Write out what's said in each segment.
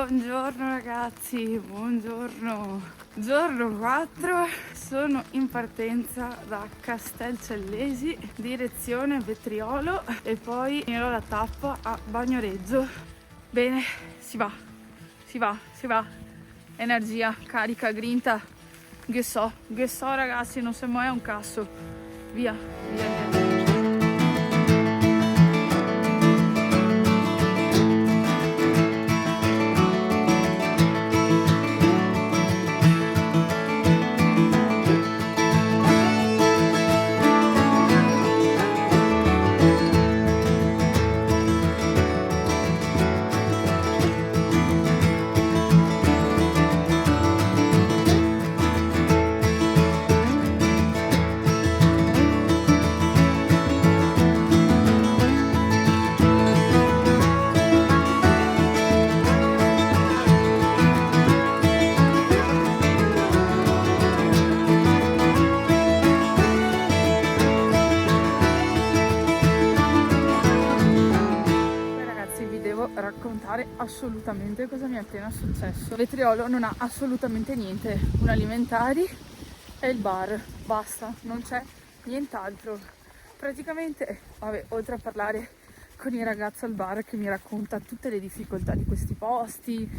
Buongiorno ragazzi, buongiorno. Giorno 4, sono in partenza da Castelcellesi, direzione Vetriolo e poi finirò la tappa a Bagnoregio. Bene, si va. Energia, carica, grinta. Che so ragazzi, non se mai un cazzo. Via. Raccontare assolutamente cosa mi è appena successo. Vetriolo non ha assolutamente niente, un alimentari e il bar, basta, non c'è nient'altro. Praticamente, vabbè, oltre a parlare con il ragazzo al bar che mi racconta tutte le difficoltà di questi posti,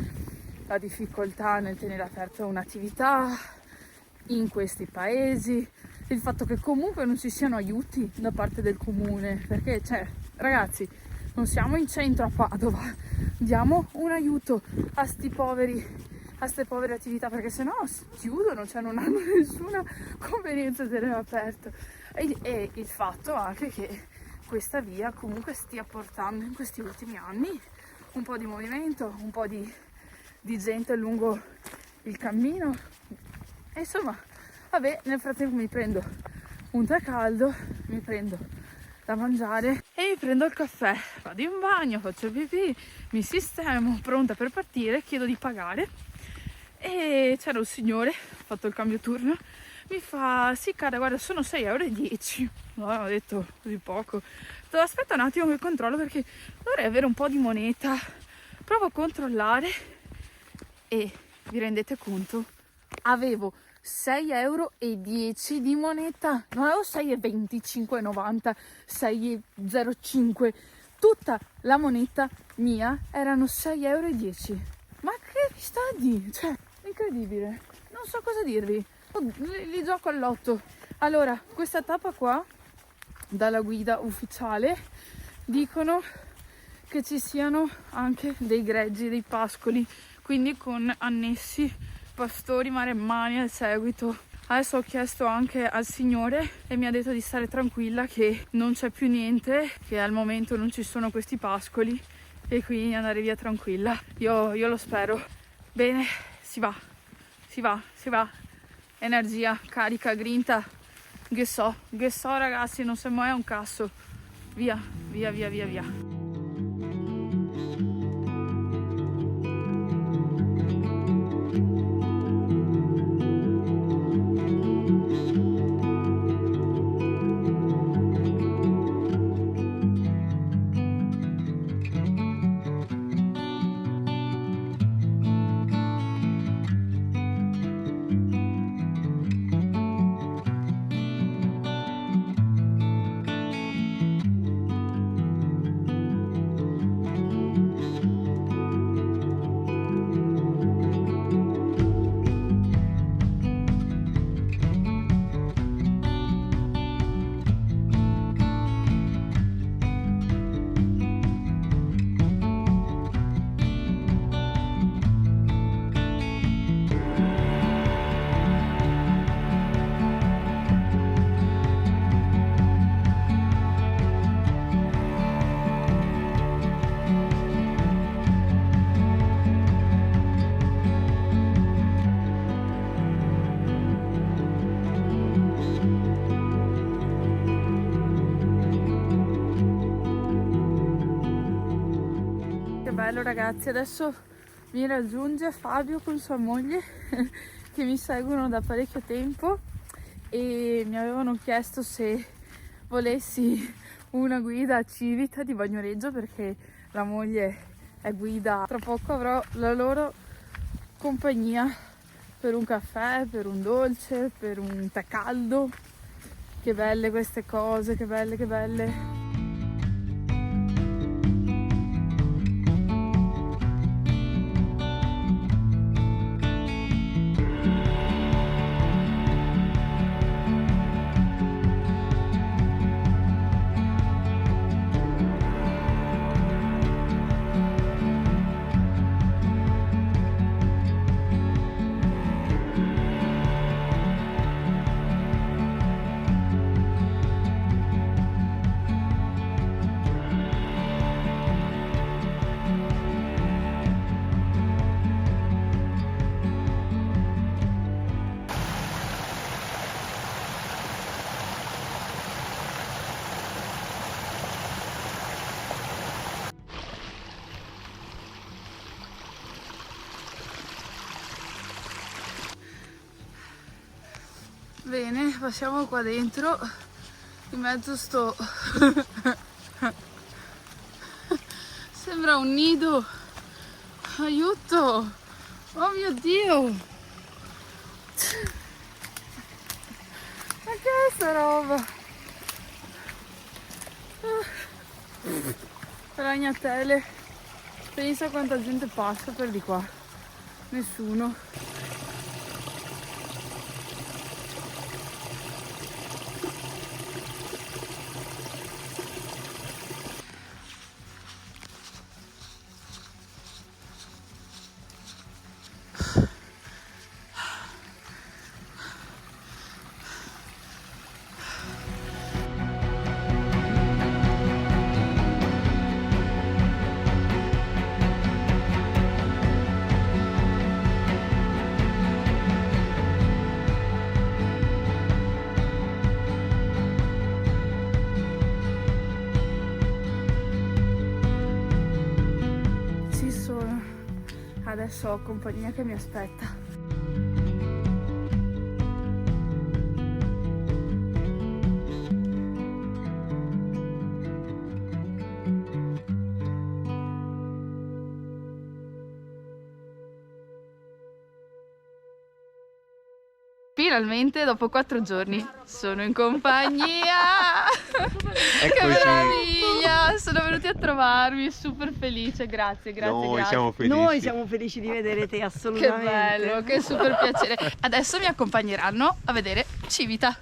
la difficoltà nel tenere aperta un'attività in questi paesi, il fatto che comunque non ci siano aiuti da parte del comune, perché ragazzi, non siamo in centro a Padova, diamo un aiuto a sti poveri, a ste povere attività, perché sennò chiudono, non hanno nessuna convenienza di tenere aperto. E il fatto anche che questa via comunque stia portando in questi ultimi anni un po' di movimento, un po' di gente lungo il cammino. E insomma, vabbè, nel frattempo mi prendo un tè caldo, mi prendo da mangiare e mi prendo il caffè, vado in bagno, faccio pipì, mi sistemo, pronta per partire, chiedo di pagare e c'era un signore, ho fatto il cambio turno, mi fa: sì cara, guarda, sono 6,10 €. No, ho detto così poco. Aspetta un attimo che controllo perché dovrei avere un po' di moneta. Provo a controllare e vi rendete conto? Avevo 6,10 € di moneta, non avevo 6,20, 5,90, 6,05, tutta la moneta mia erano 6,10 €. Ma che mi sta a dire? Incredibile, non so cosa dirvi, li gioco al lotto. Allora, questa tappa qua, dalla guida ufficiale, dicono che ci siano anche dei greggi, dei pascoli, quindi con annessi pastori maremmani al seguito. Adesso ho chiesto anche al signore e mi ha detto di stare tranquilla, che non c'è più niente, che al momento non ci sono questi pascoli e quindi andare via tranquilla. Io lo spero. Bene, si va. Energia, carica, grinta. Che so ragazzi, non se mai un cazzo. Via. Che bello ragazzi, adesso mi raggiunge Fabio con sua moglie che mi seguono da parecchio tempo e mi avevano chiesto se volessi una guida a Civita di Bagnoregio, perché la moglie è guida. Tra poco avrò la loro compagnia per un caffè, per un dolce, per un tè caldo. Che belle queste cose, che belle, che belle. Bene, passiamo qua dentro, in mezzo sto... Sembra un nido, aiuto, oh mio Dio! Ma che è sta roba? Ragnatele, pensa quanta gente passa per di qua, nessuno. Adesso ho compagnia che mi aspetta. Finalmente, dopo 4 giorni, sono in compagnia! Che meraviglia! Sono venuti a trovarmi, super felice, grazie, grazie. Siamo felici. Noi siamo felici di vedere te, assolutamente. Che bello, che super piacere. Adesso mi accompagneranno a vedere Civita.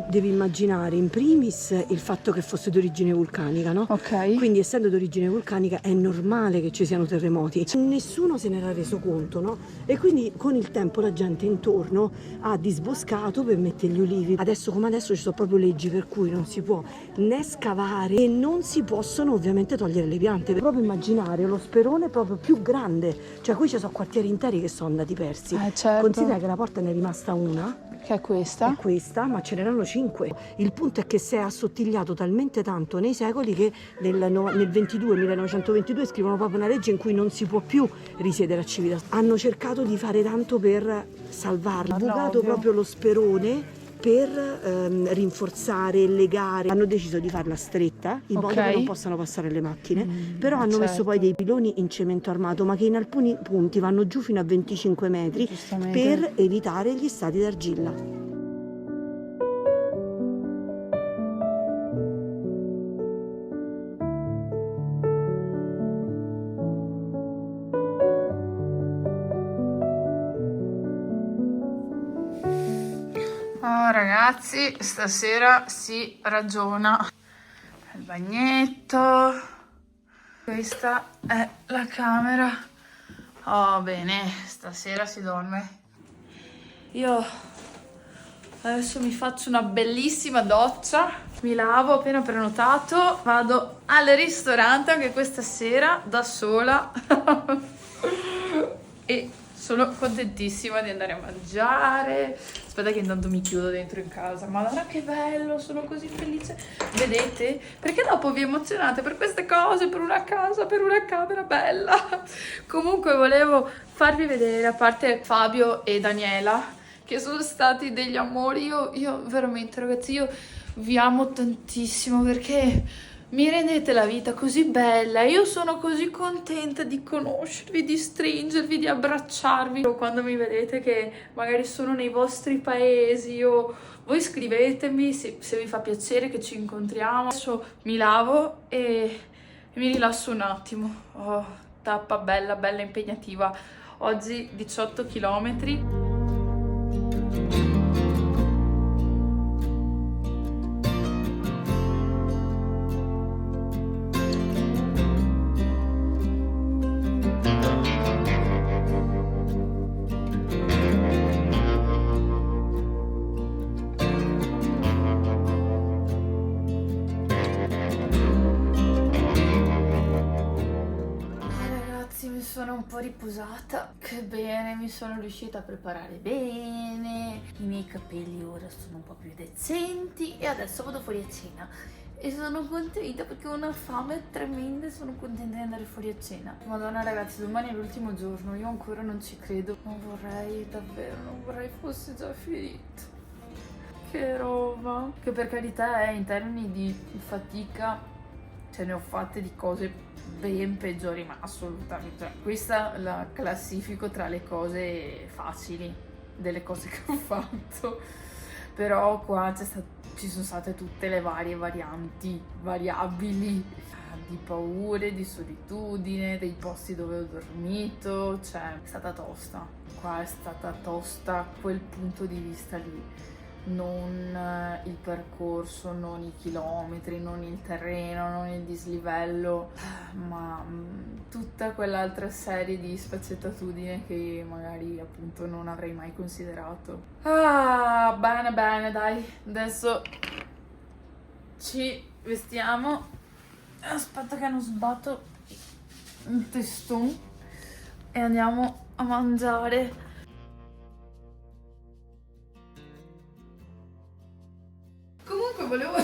Devi immaginare in primis il fatto che fosse d'origine vulcanica, no? Ok. Quindi essendo d'origine vulcanica è normale che ci siano terremoti. Nessuno se n'era reso conto, no? E quindi con il tempo la gente intorno ha disboscato per mettere gli ulivi. Adesso come adesso ci sono proprio leggi per cui non si può né scavare e non si possono ovviamente togliere le piante. Proprio immaginare lo sperone proprio più grande. Cioè qui ci sono quartieri interi che sono andati persi. Certo. Considera che la porta ne è rimasta una. Che è questa? È questa, ma ce n'erano 5. Il punto è che si è assottigliato talmente tanto nei secoli che nel 1922 scrivono proprio una legge in cui non si può più risiedere a Civita. Hanno cercato di fare tanto per salvarlo, hanno bucato proprio lo sperone per rinforzare e legare. Hanno deciso di farla stretta in modo che non possano passare le macchine, però hanno messo poi dei piloni in cemento armato, ma che in alcuni punti vanno giù fino a 25 metri per evitare gli stati d'argilla. Oh ragazzi, stasera si ragiona. Il bagnetto. Questa è la camera. Oh bene, stasera si dorme. Io adesso mi faccio una bellissima doccia Mi lavo, ho appena prenotato, vado al ristorante anche questa sera da sola e sono contentissima di andare a mangiare. Aspetta che intanto mi chiudo dentro in casa. Madonna che bello, sono così felice. Vedete? Perché dopo vi emozionate per queste cose, per una casa, per una camera bella. Comunque volevo farvi vedere, a parte Fabio e Daniela, che sono stati degli amori. Io veramente, ragazzi, io vi amo tantissimo perché mi rendete la vita così bella. Io sono così contenta di conoscervi, di stringervi, di abbracciarvi. Quando mi vedete che magari sono nei vostri paesi o voi scrivetemi se vi fa piacere che ci incontriamo. Adesso mi lavo e mi rilasso un attimo. Oh, tappa bella, bella impegnativa. Oggi 18 km. Mi sono un po' riposata, che bene, mi sono riuscita a preparare bene, i miei capelli ora sono un po' più decenti e adesso vado fuori a cena e sono contenta perché ho una fame tremenda e sono contenta di andare fuori a cena. Madonna ragazzi, domani è l'ultimo giorno, io ancora non ci credo, non vorrei davvero, non vorrei fosse già finito. Che roba, che per carità in termini di fatica ce ne ho fatte di cose ben peggiori, ma assolutamente. Cioè, questa la classifico tra le cose facili delle cose che ho fatto. Però qua ci sono state tutte le varie varianti, variabili, di paure, di solitudine, dei posti dove ho dormito. Cioè, è stata tosta. Qua è stata tosta quel punto di vista lì. Non il percorso, non i chilometri, non il terreno, non il dislivello, ma tutta quell'altra serie di sfaccettature che magari appunto non avrei mai considerato. Ah, bene, bene, dai, adesso ci vestiamo. Aspetta che non sbatto il testone e andiamo a mangiare. Volevo,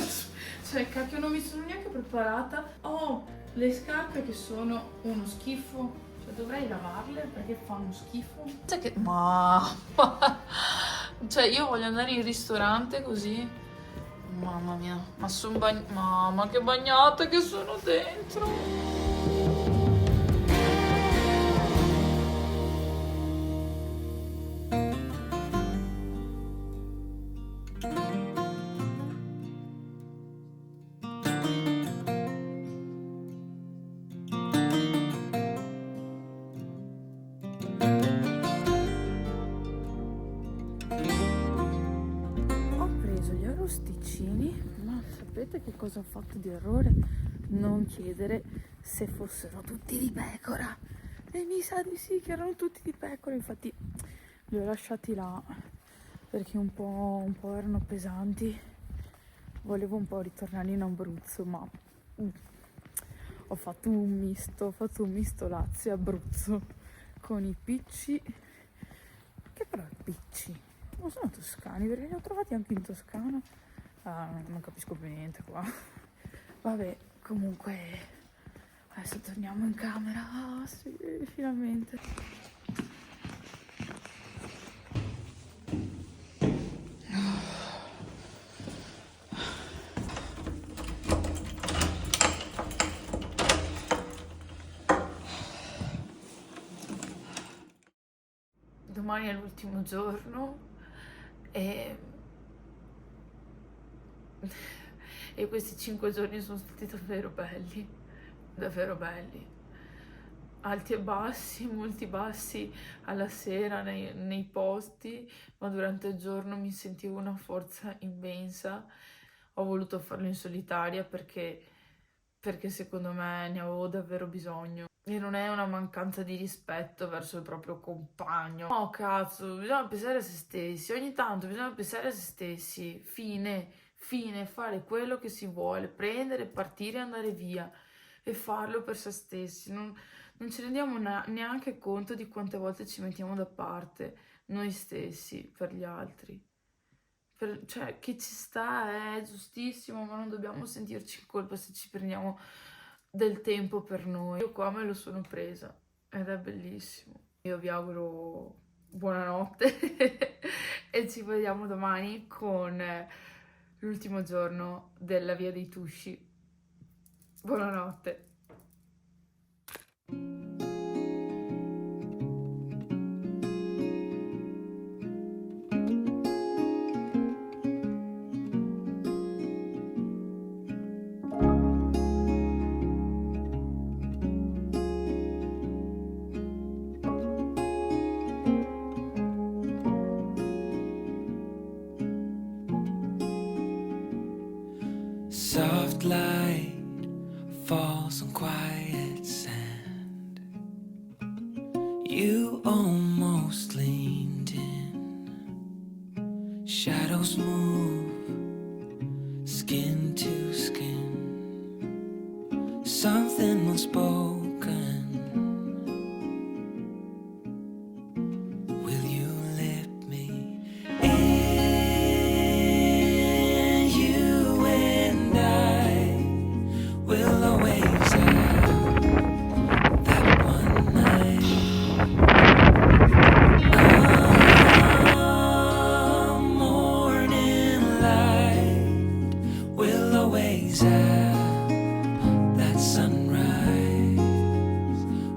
cioè cacchio non mi sono neanche preparata, ho le scarpe che sono uno schifo, cioè dovrei lavarle perché fanno schifo, cioè che cioè io voglio andare in ristorante così, mamma mia, ma sono mamma che bagnate che sono dentro. Arrosticini, ma sapete che cosa ho fatto di errore? Non chiedere se fossero tutti di pecora e mi sa di sì che erano tutti di pecora, infatti li ho lasciati là perché un po' erano pesanti, volevo un po' ritornare in Abruzzo, ma ho fatto un misto Lazio e Abruzzo con i picci, che però picci non sono toscani perché li ho trovati anche in Toscana. Non capisco più niente qua. Vabbè, comunque adesso torniamo in camera. Ah sì, finalmente. Domani è l'ultimo giorno e questi 5 giorni sono stati davvero belli, alti e bassi, molti bassi alla sera nei posti, ma durante il giorno mi sentivo una forza immensa. Ho voluto farlo in solitaria perché secondo me ne avevo davvero bisogno. E non è una mancanza di rispetto verso il proprio compagno. No, cazzo, bisogna pensare a se stessi. Ogni tanto bisogna pensare a se stessi. Fine. fine, fare quello che si vuole, prendere, partire e andare via e farlo per se stessi. Non ci rendiamo neanche conto di quante volte ci mettiamo da parte noi stessi per gli altri. Cioè, che ci sta è giustissimo, ma non dobbiamo sentirci in colpa se ci prendiamo del tempo per noi. Io qua me lo sono presa ed è bellissimo. Io vi auguro buonanotte e ci vediamo domani con l'ultimo giorno della Via dei Tusci. Buonanotte. Soft light falls on quiet sand. You almost leaned in. Shadows move, skin to skin. Something unspoken. Will you let me in? You and I will always have that one night. Come morning light, we'll always have that sunrise.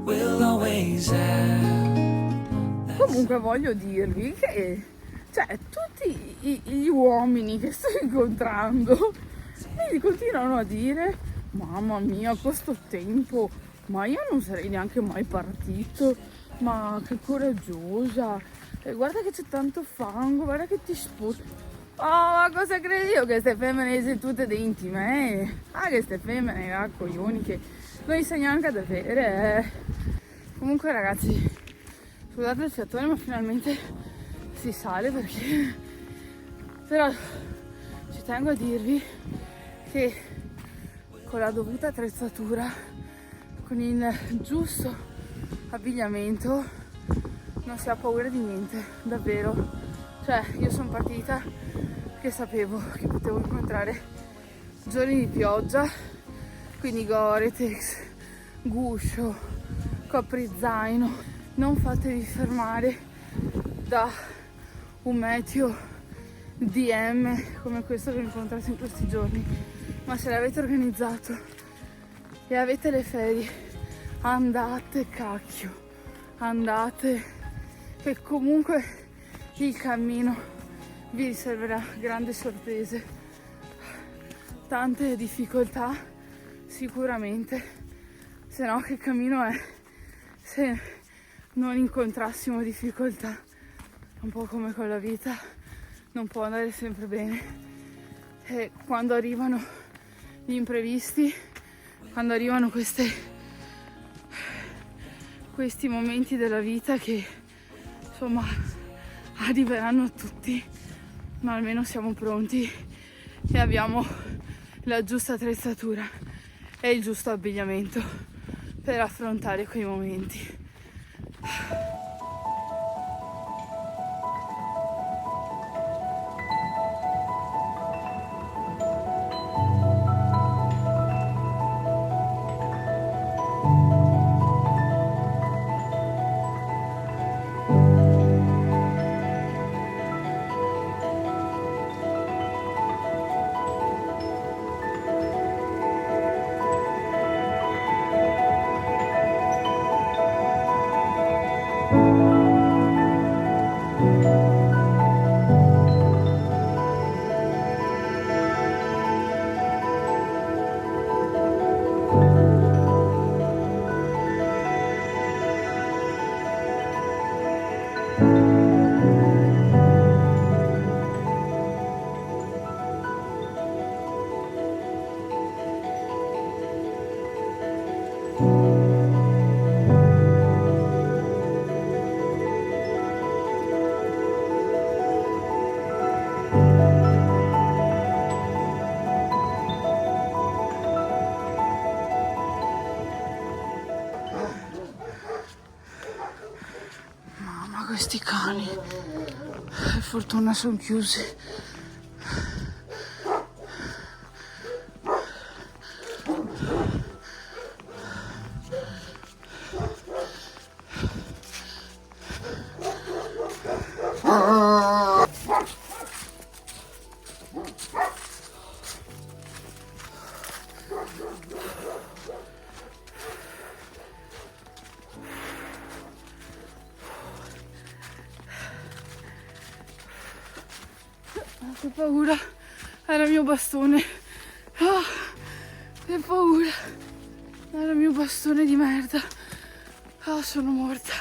We'll always have. Comunque voglio dirvi che cioè, tutti gli uomini che sto incontrando mi continuano a dire: mamma mia, questo tempo, ma io non sarei neanche mai partito, ma che coraggiosa, e guarda che c'è tanto fango, guarda che ti sputa. Oh, ma cosa credi io che queste femmine siano tutte dei intime? Ah, che queste femmine, coglioni, che non insegna anche ad avere. Comunque ragazzi, scusate il fiatone, ma finalmente si sale, perché però ci tengo a dirvi che con la dovuta attrezzatura, con il giusto abbigliamento, non si ha paura di niente, davvero. Cioè, io sono partita che sapevo che potevo incontrare giorni di pioggia, quindi Gore-Tex, guscio, coprizaino. Non fatevi fermare da un meteo DM come questo che ho incontrato in questi giorni, ma se l'avete organizzato e avete le ferie, andate, cacchio, andate, che comunque il cammino vi riserverà grandi sorprese, tante difficoltà sicuramente, se no che cammino è se non incontrassimo difficoltà? Un po' come con la vita, non può andare sempre bene, e quando arrivano gli imprevisti, quando arrivano questi momenti della vita che insomma arriveranno a tutti, ma almeno siamo pronti e abbiamo la giusta attrezzatura e il giusto abbigliamento per affrontare quei momenti. questi cani. Per fortuna sono chiusi. Che paura, era il mio bastone. Oh, che paura, era il mio bastone di merda. Oh, sono morta.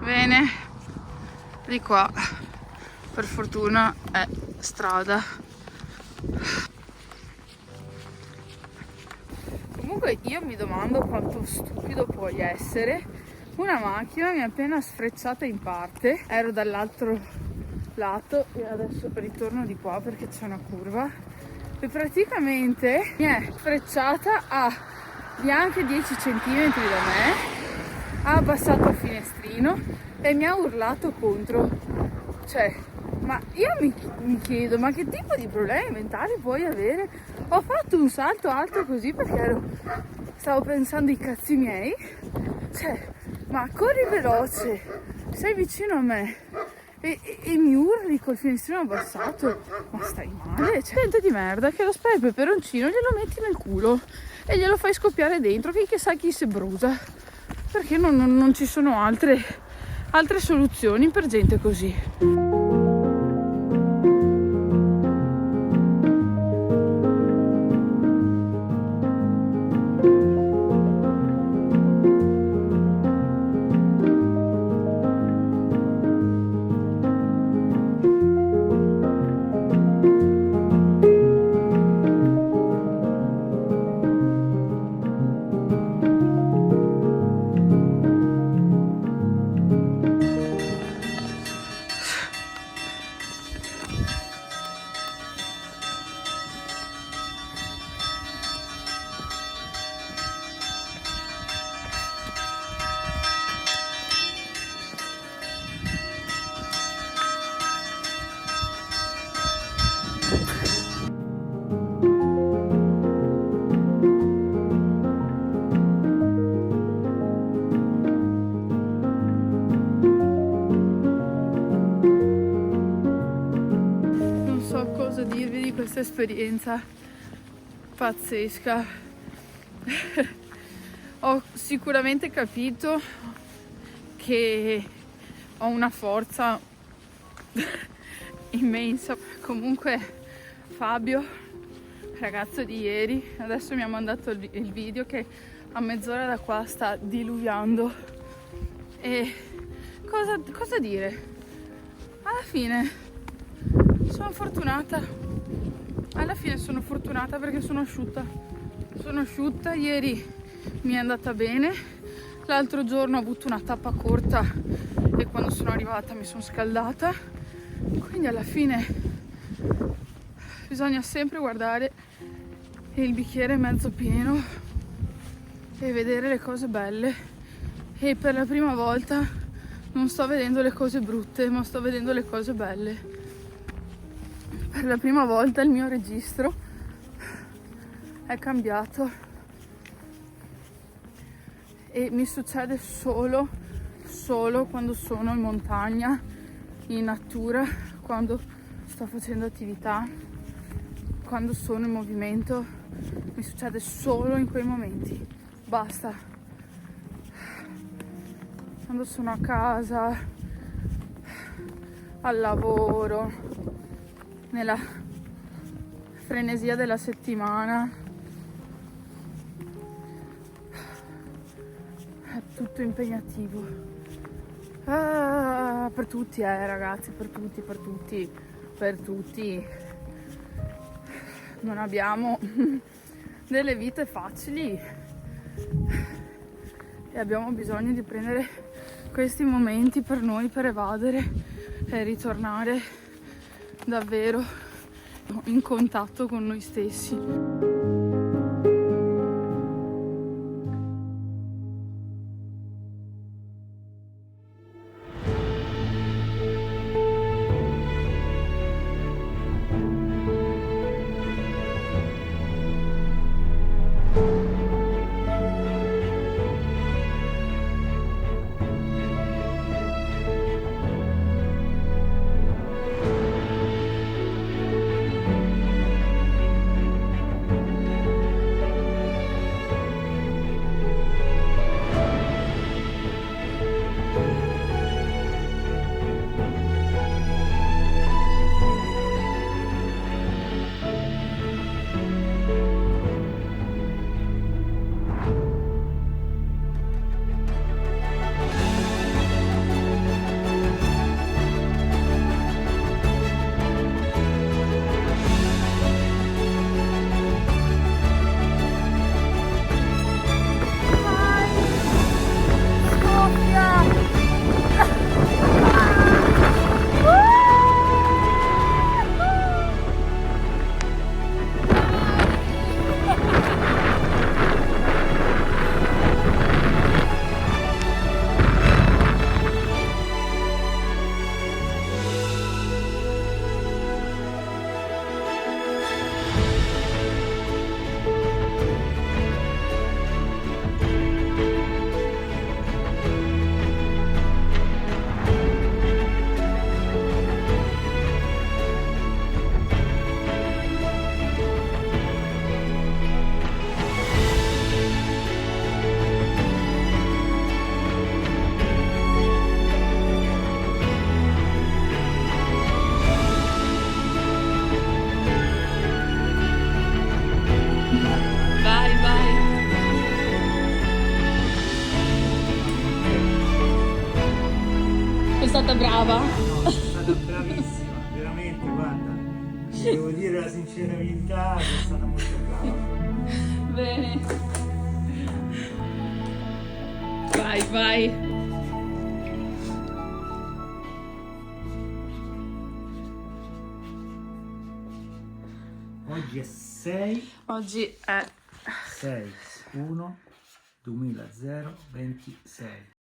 Bene, di qua per fortuna è strada. Comunque io mi domando quanto stupido puoi essere. Una macchina mi ha appena sfrecciata in parte, ero dall'altro lato e adesso ritorno di qua perché c'è una curva e praticamente mi è sfrecciata a neanche 10 centimetri da me, ha abbassato il finestrino e mi ha urlato contro. Cioè, ma io mi chiedo, ma che tipo di problemi mentali puoi avere? Ho fatto un salto alto così perché stavo pensando ai cazzi miei. Cioè, ma corri veloce, sei vicino a me e mi urli col finestrino abbassato, ma stai male? C'è gente di merda che lo spray peperoncino glielo metti nel culo e glielo fai scoppiare dentro, che sa chi si brucia, perché non ci sono altre soluzioni per gente così. Dirvi di questa esperienza pazzesca. Ho sicuramente capito che ho una forza immensa. Comunque Fabio, ragazzo di ieri, adesso mi ha mandato il video che a mezz'ora da qua sta diluviando e cosa dire? Alla fine sono fortunata, perché sono asciutta, ieri mi è andata bene, l'altro giorno ho avuto una tappa corta e quando sono arrivata mi sono scaldata, quindi alla fine bisogna sempre guardare il bicchiere mezzo pieno e vedere le cose belle, e per la prima volta non sto vedendo le cose brutte, ma sto vedendo le cose belle. Per la prima volta il mio registro è cambiato e mi succede solo quando sono in montagna, in natura, quando sto facendo attività, quando sono in movimento, mi succede solo in quei momenti, basta. Quando sono a casa, al lavoro, nella frenesia della settimana, è tutto impegnativo. Per tutti, ragazzi, per tutti. Non abbiamo delle vite facili e abbiamo bisogno di prendere questi momenti per noi, per evadere e ritornare davvero in contatto con noi stessi. stata brava. No, sei stata bravissima, veramente, guarda. Devo dire la sincera verità, sei stata molto brava. Bene. Vai, vai. Oggi è 6, Oggi è 6, 1, 2026.